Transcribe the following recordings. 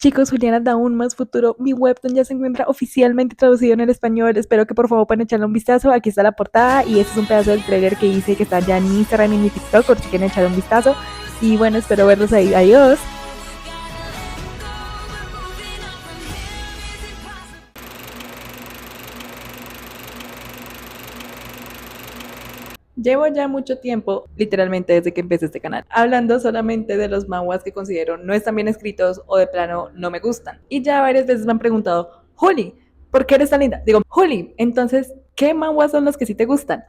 Chicos, Juliana da aún más futuro. Mi webtoon ya se encuentra oficialmente traducido en el español. Espero que por favor puedan echarle un vistazo. Aquí está la portada y este es un pedazo del trailer que hice que está ya en mi Instagram y en mi TikTok por si quieren echarle un vistazo. Y bueno, espero verlos ahí. Adiós. Llevo ya mucho tiempo, literalmente desde que empecé este canal, hablando solamente de los manhwas que considero no están bien escritos o de plano no me gustan. Y ya varias veces me han preguntado, Juli, ¿por qué eres tan linda? Digo, Juli, entonces, ¿qué manhwas son los que sí te gustan?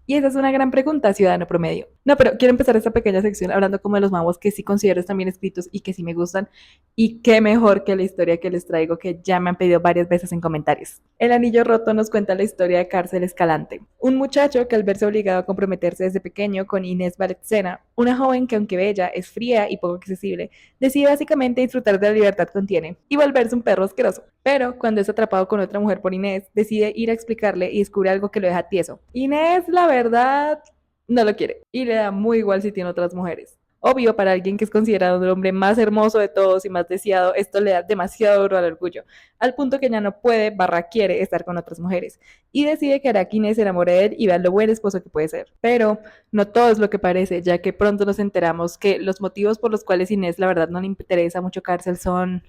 Y esa es una gran pregunta, ciudadano promedio. No, pero quiero empezar esta pequeña sección hablando como de los manhwas que sí considero están bien escritos y que sí me gustan. Y qué mejor que la historia que les traigo, que ya me han pedido varias veces en comentarios. El Anillo Roto nos cuenta la historia de Cárcel Escalante, un muchacho que al verse obligado a comprometerse desde pequeño con Inés Baletzena, una joven que aunque bella, es fría y poco accesible, decide básicamente disfrutar de la libertad que contiene y volverse un perro asqueroso. Pero cuando es atrapado con otra mujer por Inés, decide ir a explicarle y descubre algo que lo deja tieso. Inés, la verdad, no lo quiere y le da muy igual si tiene otras mujeres. Obvio, para alguien que es considerado el hombre más hermoso de todos y más deseado, esto le da demasiado duro al orgullo, al punto que ya no puede, barra quiere, estar con otras mujeres, y decide que hará que Inés se enamore de él y vea lo buen esposo que puede ser. Pero no todo es lo que parece, ya que pronto nos enteramos que los motivos por los cuales Inés la verdad no le interesa mucho Cárcel son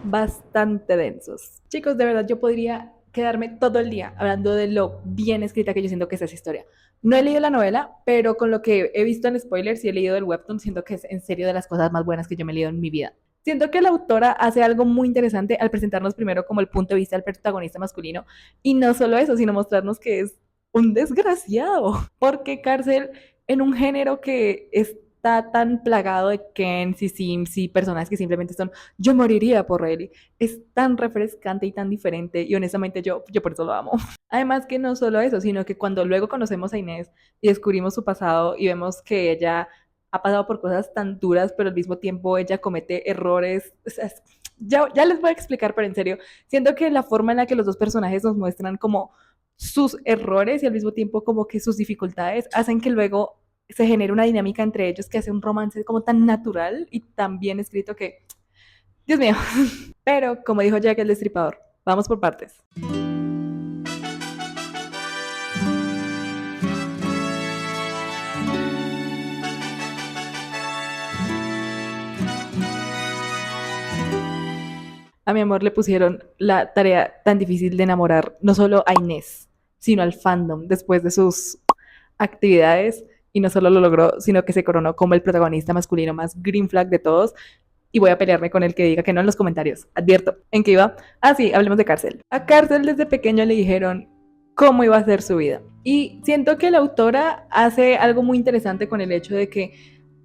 bastante densos. Chicos, de verdad yo podría quedarme todo el día hablando de lo bien escrita que yo siento que es esa historia. No he leído la novela, pero con lo que he visto en spoilers y he leído el webtoon, siento que es en serio de las cosas más buenas que yo me he leído en mi vida. Siento que la autora hace algo muy interesante al presentarnos primero como el punto de vista del protagonista masculino y no solo eso, sino mostrarnos que es un desgraciado, porque Cárcel en un género que está tan plagado de Kens y Sims y personajes que simplemente son yo moriría por Rayleigh. Es tan refrescante y tan diferente y honestamente yo por eso lo amo. Además que no solo eso, sino que cuando luego conocemos a Inés y descubrimos su pasado y vemos que ella ha pasado por cosas tan duras, pero al mismo tiempo ella comete errores. O sea, ya les voy a explicar, pero en serio, siento que la forma en la que los dos personajes nos muestran como sus errores y al mismo tiempo como que sus dificultades hacen que luego se genera una dinámica entre ellos que hace un romance como tan natural y tan bien escrito que, Dios mío. Pero, como dijo Jack el Destripador, vamos por partes. A mi amor le pusieron la tarea tan difícil de enamorar no solo a Inés, sino al fandom después de sus actividades y no solo lo logró, sino que se coronó como el protagonista masculino más green flag de todos y voy a pelearme con el que diga que no en los comentarios. Advierto. ¿En qué iba? Ah, sí, hablemos de Cárcel. A Cárcel desde pequeño le dijeron cómo iba a ser su vida. Y siento que la autora hace algo muy interesante con el hecho de que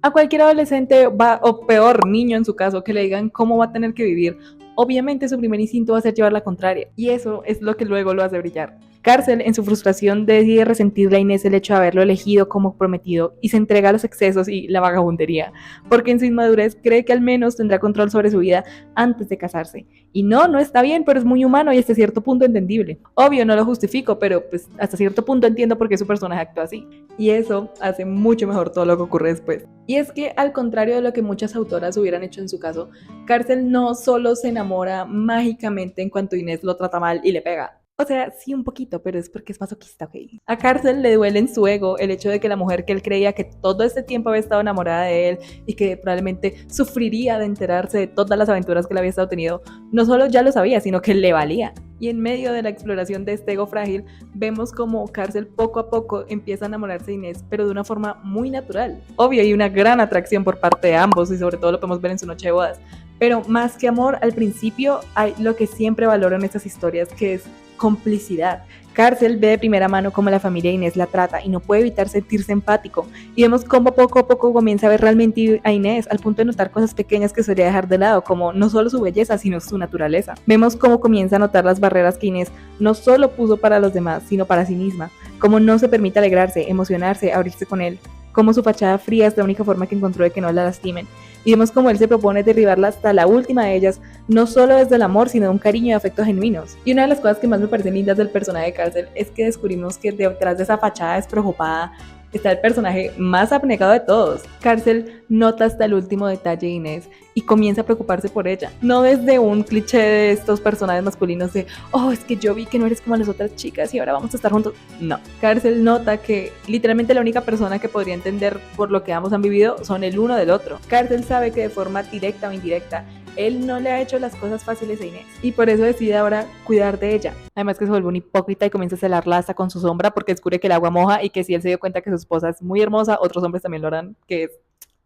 a cualquier adolescente va, o peor, niño en su caso, que le digan cómo va a tener que vivir, obviamente su primer instinto va a ser llevar la contraria. Y eso es lo que luego lo hace brillar. Cárcel, en su frustración, decide resentirle a Inés el hecho de haberlo elegido como prometido y se entrega a los excesos y la vagabundería, porque en su inmadurez cree que al menos tendrá control sobre su vida antes de casarse. Y no está bien, pero es muy humano y hasta cierto punto entendible. Obvio, no lo justifico, pero pues hasta cierto punto entiendo por qué su personaje actúa así. Y eso hace mucho mejor todo lo que ocurre después. Y es que, al contrario de lo que muchas autoras hubieran hecho en su caso, Cárcel no solo se enamora mágicamente en cuanto Inés lo trata mal y le pega. O sea, sí un poquito, pero es porque es masoquista, ¿ok? A Cárcel le duele en su ego el hecho de que la mujer que él creía que todo este tiempo había estado enamorada de él y que probablemente sufriría de enterarse de todas las aventuras que le había estado tenido, no solo ya lo sabía, sino que le valía. Y en medio de la exploración de este ego frágil, vemos como Cárcel poco a poco empieza a enamorarse de Inés, pero de una forma muy natural. Obvio, hay una gran atracción por parte de ambos y sobre todo lo podemos ver en su noche de bodas. Pero más que amor, al principio hay lo que siempre valoro en estas historias, que es complicidad. Cárcel ve de primera mano cómo la familia de Inés la trata y no puede evitar sentirse empático. Y vemos cómo poco a poco comienza a ver realmente a Inés, al punto de notar cosas pequeñas que solía dejar de lado, como no solo su belleza, sino su naturaleza. Vemos cómo comienza a notar las barreras que Inés no solo puso para los demás, sino para sí misma. Cómo no se permite alegrarse, emocionarse, abrirse con él. Cómo su fachada fría es la única forma que encontró de que no la lastimen. Y vemos cómo él se propone derribarla hasta la última de ellas, no solo desde el amor, sino de un cariño y afectos genuinos. Y una de las cosas que más me parecen lindas del personaje de Cárcel es que descubrimos que detrás de esa fachada despreocupada está el personaje más abnegado de todos. Cárcel nota hasta el último detalle de Inés y comienza a preocuparse por ella. No desde un cliché de estos personajes masculinos de, oh, es que yo vi que no eres como las otras chicas y ahora vamos a estar juntos. No. Cárcel nota que literalmente la única persona que podría entender por lo que ambos han vivido son el uno del otro. Cárcel sabe que de forma directa o indirecta él no le ha hecho las cosas fáciles a Inés y por eso decide ahora cuidar de ella. Además que se vuelve un hipócrita y comienza a celarla hasta con su sombra porque descubre que el agua moja y que si él se dio cuenta que su esposa es muy hermosa, otros hombres también lo harán, que es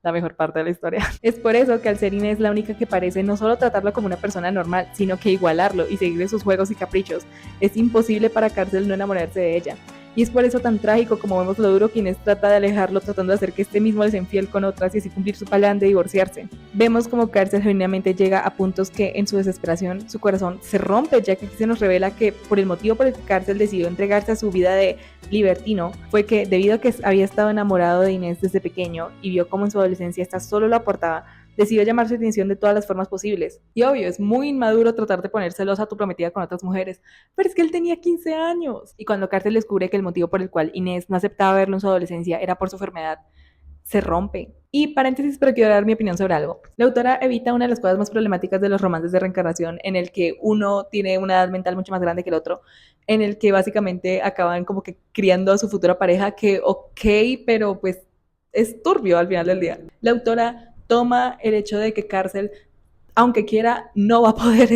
la mejor parte de la historia. Es por eso que al ser Inés la única que parece no solo tratarlo como una persona normal, sino que igualarlo y seguirle sus juegos y caprichos, es imposible para Cárcel no enamorarse de ella. Y es por eso tan trágico como vemos lo duro que Inés trata de alejarlo tratando de hacer que este mismo le sea infiel con otras y así cumplir su plan de divorciarse. Vemos como Cárcel genuinamente llega a puntos que en su desesperación su corazón se rompe, ya que aquí se nos revela que por el motivo por el que Cárcel decidió entregarse a su vida de libertino fue que debido a que había estado enamorado de Inés desde pequeño y vio cómo en su adolescencia esta solo lo aportaba, decidió llamar su atención de todas las formas posibles. Y obvio, es muy inmaduro tratar de poner celosa a tu prometida con otras mujeres, pero es que él tenía 15 años. Y cuando Cárcel descubre que el motivo por el cual Inés no aceptaba verlo en su adolescencia era por su enfermedad, se rompe. Y paréntesis, pero quiero dar mi opinión sobre algo. La autora evita una de las cosas más problemáticas de los romances de reencarnación, en el que uno tiene una edad mental mucho más grande que el otro, en el que básicamente acaban como que criando a su futura pareja, que ok, pero pues es turbio al final del día. La autora toma el hecho de que Cárcel, aunque quiera, no va a poder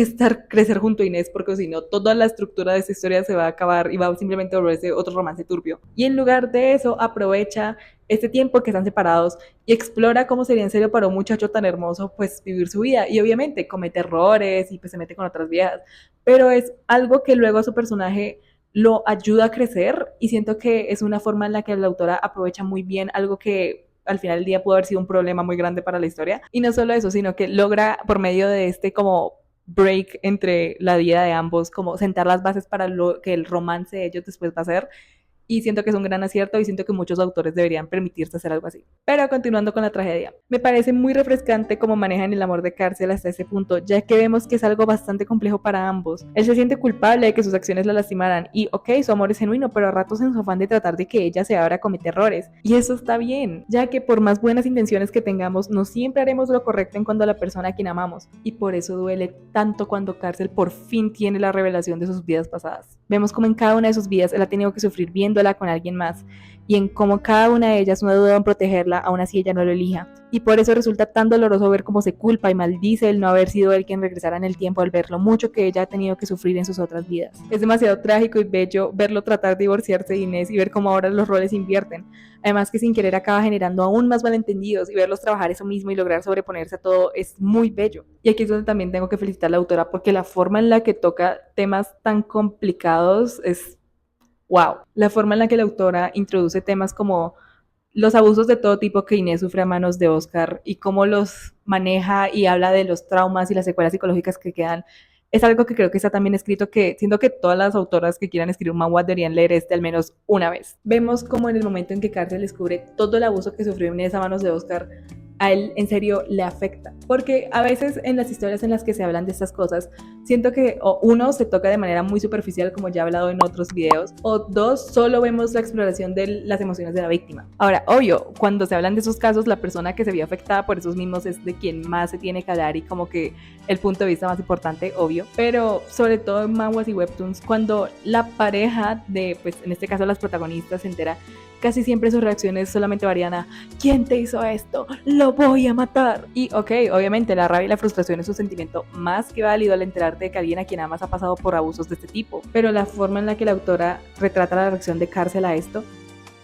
crecer junto a Inés, porque si no, toda la estructura de esta historia se va a acabar y va a simplemente volverse otro romance turbio. Y en lugar de eso, aprovecha este tiempo que están separados y explora cómo sería en serio para un muchacho tan hermoso, pues, vivir su vida. Y obviamente comete errores y pues se mete con otras viejas, pero es algo que luego a su personaje lo ayuda a crecer y siento que es una forma en la que la autora aprovecha muy bien algo que al final del día pudo haber sido un problema muy grande para la historia. Y no solo eso, sino que logra por medio de este como break entre la vida de ambos, como sentar las bases para lo que el romance de ellos después va a ser. Y siento que es un gran acierto y siento que muchos autores deberían permitirse hacer algo así. Pero continuando con la tragedia, me parece muy refrescante cómo manejan el amor de Cárcel hasta ese punto, ya que vemos que es algo bastante complejo para ambos. Él se siente culpable de que sus acciones la lastimaran y ok, su amor es genuino, pero a ratos en su afán de tratar de que ella se abra comete errores. Y eso está bien, ya que por más buenas intenciones que tengamos, no siempre haremos lo correcto en cuanto a la persona a quien amamos. Y por eso duele tanto cuando Cárcel por fin tiene la revelación de sus vidas pasadas. Vemos como en cada una de sus vidas él ha tenido que sufrir viéndola con alguien más y en cómo cada una de ellas no duda en protegerla, aún así ella no lo elija. Y por eso resulta tan doloroso ver cómo se culpa y maldice el no haber sido él quien regresara en el tiempo al ver lo mucho que ella ha tenido que sufrir en sus otras vidas. Es demasiado trágico y bello verlo tratar de divorciarse de Inés y ver cómo ahora los roles invierten. Además que sin querer acaba generando aún más malentendidos y verlos trabajar eso mismo y lograr sobreponerse a todo es muy bello. Y aquí es donde también tengo que felicitar a la autora porque la forma en la que toca temas tan complicados es wow. La forma en la que la autora introduce temas como los abusos de todo tipo que Inés sufre a manos de Oscar y cómo los maneja y habla de los traumas y las secuelas psicológicas que quedan, es algo que creo que está también escrito que siento que todas las autoras que quieran escribir un manhwa deberían leer este al menos una vez. Vemos como en el momento en que Cárcel descubre todo el abuso que sufrió Inés a manos de Oscar, a él en serio le afecta, porque a veces en las historias en las que se hablan de estas cosas siento que o uno se toca de manera muy superficial como ya he hablado en otros videos, o dos solo vemos la exploración de las emociones de la víctima. Ahora, obvio, cuando se hablan de esos casos la persona que se vio afectada por esos mismos es de quien más se tiene que hablar y como que el punto de vista más importante, obvio, pero sobre todo en manhwas y webtoons cuando la pareja de, pues en este caso las protagonistas se entera, casi siempre sus reacciones solamente varían a ¿quién te hizo esto? ¡Lo voy a matar! Y ok, obviamente la rabia y la frustración es un sentimiento más que válido al enterarte de que alguien a quien amas ha pasado por abusos de este tipo, pero la forma en la que la autora retrata la reacción de Cárcel a esto,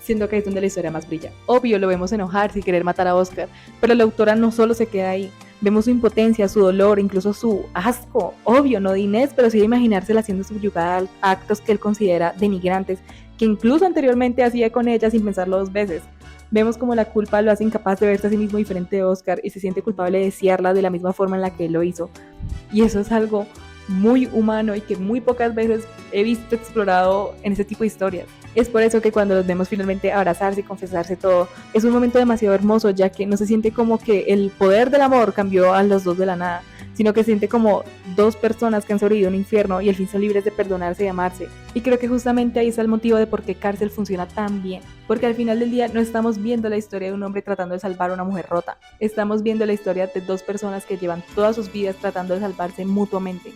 siendo que es donde la historia más brilla. Obvio, lo vemos enojarse y querer matar a Oscar, pero la autora no solo se queda ahí. Vemos su impotencia, su dolor, incluso su asco. Obvio, no de Inés, pero sí de imaginársela siendo subyugada a actos que él considera denigrantes, que incluso anteriormente hacía con ella sin pensarlo dos veces. Vemos como la culpa lo hace incapaz de verse a sí mismo diferente de Oscar y se siente culpable de desearla de la misma forma en la que él lo hizo. Y eso es algo muy humano y que muy pocas veces he visto explorado en este tipo de historias. Es por eso que cuando los vemos finalmente abrazarse y confesarse todo, es un momento demasiado hermoso, ya que no se siente como que el poder del amor cambió a los dos de la nada, sino que siente como dos personas que han sobrevivido a un infierno y al fin son libres de perdonarse y amarse. Y creo que justamente ahí está el motivo de por qué Cárcel funciona tan bien, porque al final del día no estamos viendo la historia de un hombre tratando de salvar a una mujer rota, estamos viendo la historia de dos personas que llevan todas sus vidas tratando de salvarse mutuamente.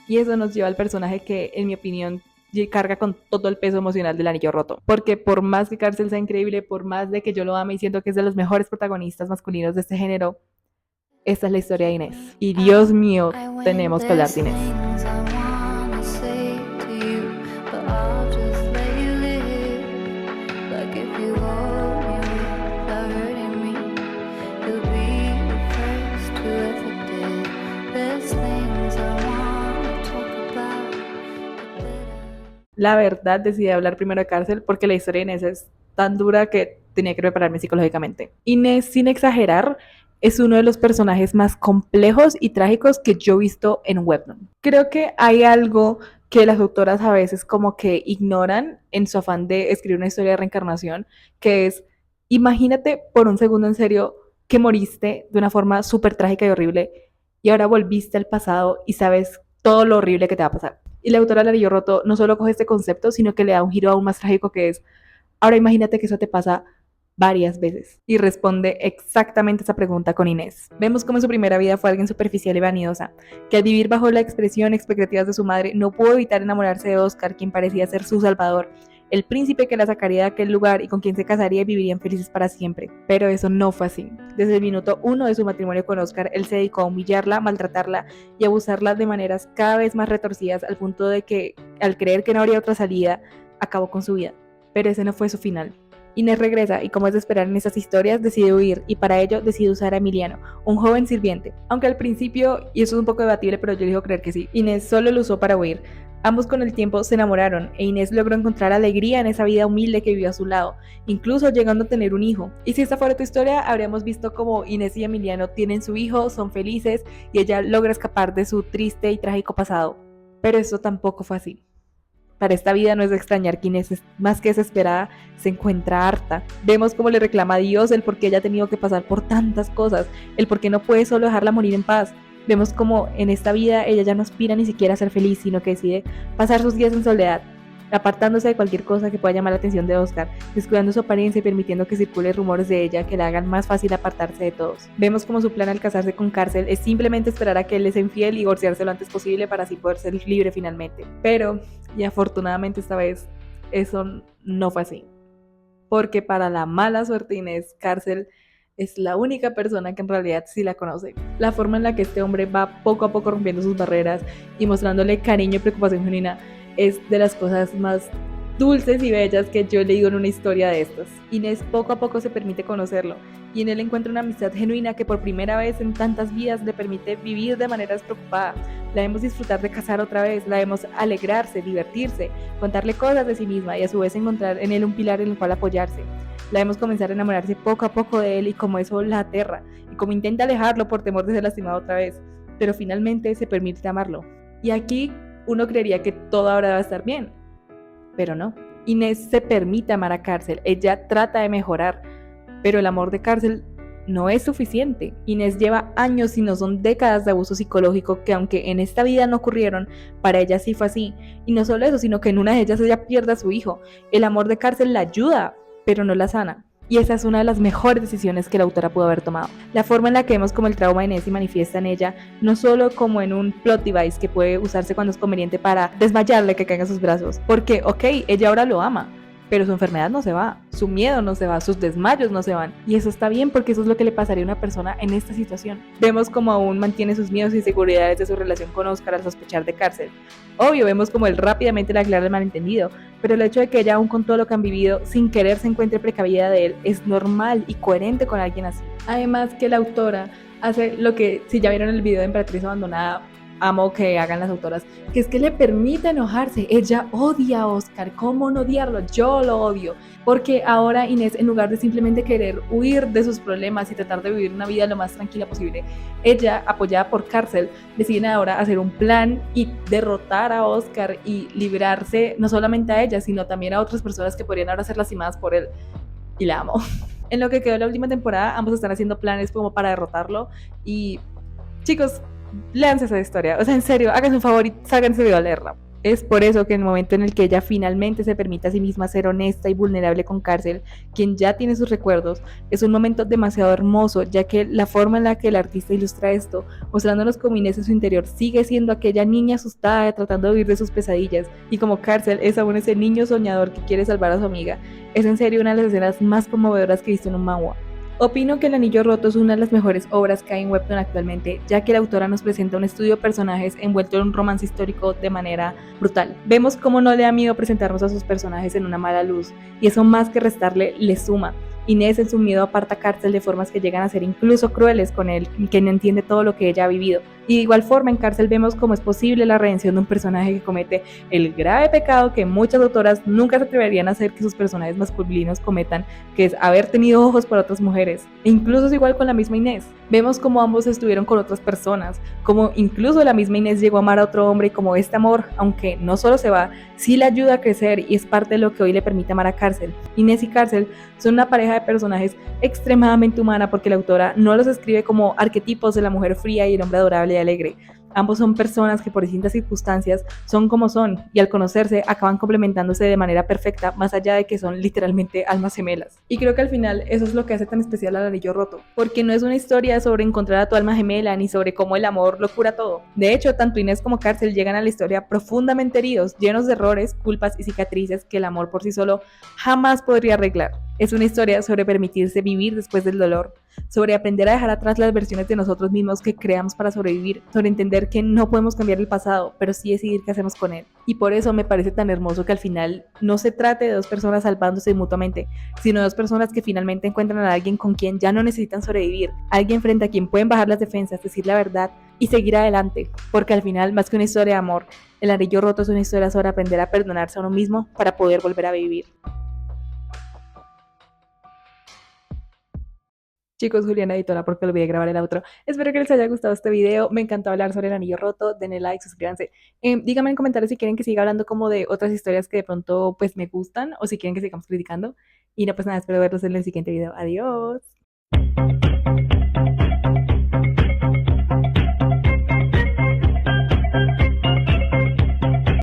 Y eso nos lleva al personaje que, en mi opinión, carga con todo el peso emocional del anillo roto. Porque por más que Cárcel sea increíble, por más de que yo lo ame y siento que es de los mejores protagonistas masculinos de este género, esta es la historia de Inés. Y Dios mío, tenemos que hablar de Inés. La verdad, decidí hablar primero de Cárcel porque la historia de Inés es tan dura que tenía que prepararme psicológicamente. Inés, sin exagerar, es uno de los personajes más complejos y trágicos que yo he visto en webtoon. Creo que hay algo que las autoras a veces como que ignoran en su afán de escribir una historia de reencarnación, que es, imagínate por un segundo en serio que moriste de una forma súper trágica y horrible y ahora volviste al pasado y sabes todo lo horrible que te va a pasar. Y la autora del Anillo Roto no solo coge este concepto, sino que le da un giro aún más trágico que es, ahora imagínate que eso te pasa varias veces. Y responde exactamente esa pregunta con Inés. Vemos cómo en su primera vida fue alguien superficial y vanidosa, que al vivir bajo la expresión y expectativas de su madre, no pudo evitar enamorarse de Oscar, quien parecía ser su salvador, el príncipe que la sacaría de aquel lugar y con quien se casaría y vivirían felices para siempre. Pero eso no fue así. Desde el minuto 1 de su matrimonio con Oscar, él se dedicó a humillarla, maltratarla y abusarla de maneras cada vez más retorcidas, al punto de que, al creer que no habría otra salida, acabó con su vida. Pero ese no fue su final. Inés regresa y, como es de esperar en esas historias, decide huir y para ello decide usar a Emiliano, un joven sirviente. Aunque al principio, y eso es un poco debatible, pero yo elijo creer que sí, Inés solo lo usó para huir. Ambos con el tiempo se enamoraron e Inés logró encontrar alegría en esa vida humilde que vivió a su lado, incluso llegando a tener un hijo. Y si esta fuera tu historia, habríamos visto cómo Inés y Emiliano tienen su hijo, son felices y ella logra escapar de su triste y trágico pasado. Pero eso tampoco fue así. Para esta vida no es de extrañar que Inés, más que desesperada, se encuentra harta. Vemos cómo le reclama a Dios el por qué ella ha tenido que pasar por tantas cosas, el por qué no puede solo dejarla morir en paz. Vemos como en esta vida ella ya no aspira ni siquiera a ser feliz, sino que decide pasar sus días en soledad, apartándose de cualquier cosa que pueda llamar la atención de Oscar, descuidando su apariencia y permitiendo que circulen rumores de ella que le hagan más fácil apartarse de todos. Vemos como su plan al casarse con Cárcel es simplemente esperar a que él le sea infiel y divorciarse lo antes posible para así poder ser libre finalmente. Pero, y afortunadamente esta vez, eso no fue así. Porque para la mala suerte de Inés, Cárcel es la única persona que en realidad sí la conoce. La forma en la que este hombre va poco a poco rompiendo sus barreras y mostrándole cariño y preocupación genuina es de las cosas más dulces y bellas que yo he leído en una historia de estas. Inés poco a poco se permite conocerlo y en él encuentra una amistad genuina que por primera vez en tantas vidas le permite vivir de manera despreocupada. La vemos disfrutar de casar otra vez, la vemos alegrarse, divertirse, contarle cosas de sí misma y a su vez encontrar en él un pilar en el cual apoyarse. La vemos comenzar a enamorarse poco a poco de él y como eso la aterra y como intenta alejarlo por temor de ser lastimado otra vez, pero finalmente se permite amarlo. Y aquí uno creería que todo ahora va a estar bien, pero no. Inés se permite amar a Cárcel, ella trata de mejorar, pero el amor de Cárcel no es suficiente. Inés lleva años y no son décadas de abuso psicológico que, aunque en esta vida no ocurrieron, para ella sí fue así. Y no solo eso, sino que en una de ellas ella pierde a su hijo. El amor de Cárcel la ayuda, pero no la sana. Y esa es una de las mejores decisiones que la autora pudo haber tomado. La forma en la que vemos como el trauma de Inés se manifiesta en ella, no solo como en un plot device que puede usarse cuando es conveniente para desmayarle que caiga en sus brazos, porque, ok, ella ahora lo ama, pero su enfermedad no se va, su miedo no se va, sus desmayos no se van. Y eso está bien porque eso es lo que le pasaría a una persona en esta situación. Vemos como aún mantiene sus miedos y inseguridades de su relación con Oscar al sospechar de Cárcel. Obvio, vemos como él rápidamente le aclara el malentendido, pero el hecho de que ella, aún con todo lo que han vivido, sin querer se encuentre precavida de él, es normal y coherente con alguien así. Además que la autora hace lo que, si ya vieron el video de Emperatriz Abandonada, amo que hagan las autoras, que es que le permite enojarse. Ella odia a Oscar, ¿cómo no odiarlo? Yo lo odio, porque ahora Inés, en lugar de simplemente querer huir de sus problemas y tratar de vivir una vida lo más tranquila posible, ella, apoyada por Cárcel, decide ahora hacer un plan y derrotar a Oscar y librarse no solamente a ella, sino también a otras personas que podrían ahora ser lastimadas por él. Y la amo. En lo que quedó la última temporada, ambos están haciendo planes como para derrotarlo y Chicos, léanse esa historia. O sea, en serio, háganse un favor y sáquense de a leerla. Es por eso que en el momento en el que ella finalmente se permite a sí misma ser honesta y vulnerable con Cárcel, quien ya tiene sus recuerdos, es un momento demasiado hermoso, ya que la forma en la que el artista ilustra esto, mostrándonos cómo Inés en su interior sigue siendo aquella niña asustada tratando de huir de sus pesadillas, y como Cárcel es aún ese niño soñador que quiere salvar a su amiga, es en serio una de las escenas más conmovedoras que he visto en un manhwa. Opino que El Anillo Roto es una de las mejores obras que hay en Webtoon actualmente, ya que la autora nos presenta un estudio de personajes envuelto en un romance histórico de manera brutal. Vemos cómo no le da miedo presentarnos a sus personajes en una mala luz, y eso más que restarle, le suma. Inés en su miedo aparta a Cárcel de formas que llegan a ser incluso crueles con él, que no entiende todo lo que ella ha vivido. Y de igual forma en Cárcel vemos cómo es posible la redención de un personaje que comete el grave pecado que muchas autoras nunca se atreverían a hacer que sus personajes masculinos cometan, que es haber tenido ojos por otras mujeres. E incluso es igual con la misma Inés. Vemos cómo ambos estuvieron con otras personas, como incluso la misma Inés llegó a amar a otro hombre y como este amor, aunque no solo se va, sí le ayuda a crecer y es parte de lo que hoy le permite amar a Cárcel. Inés y Cárcel son una pareja de personajes extremadamente humana porque la autora no los escribe como arquetipos de la mujer fría y el hombre adorable y alegre. Ambos son personas que por distintas circunstancias son como son y al conocerse acaban complementándose de manera perfecta, más allá de que son literalmente almas gemelas. Y creo que al final eso es lo que hace tan especial al Anillo Roto, porque no es una historia sobre encontrar a tu alma gemela ni sobre cómo el amor lo cura todo. De hecho, tanto Inés como Cárcel llegan a la historia profundamente heridos, llenos de errores, culpas y cicatrices que el amor por sí solo jamás podría arreglar. Es una historia sobre permitirse vivir después del dolor, sobre aprender a dejar atrás las versiones de nosotros mismos que creamos para sobrevivir, sobre entender que no podemos cambiar el pasado, pero sí decidir qué hacemos con él. Y por eso me parece tan hermoso que al final no se trate de dos personas salvándose mutuamente, sino de dos personas que finalmente encuentran a alguien con quien ya no necesitan sobrevivir, alguien frente a quien pueden bajar las defensas, decir la verdad y seguir adelante, porque al final, más que una historia de amor, El Anillo Roto es una historia sobre aprender a perdonarse a uno mismo para poder volver a vivir. Chicos, Juliana Editora, porque olvidé grabar el outro. Espero que les haya gustado este video. Me encantó hablar sobre el anillo roto. Denle like, suscríbanse. Díganme en comentarios si quieren que siga hablando como de otras historias que de pronto pues me gustan o si quieren que sigamos criticando. Y no, pues nada, espero verlos en el siguiente video. Adiós.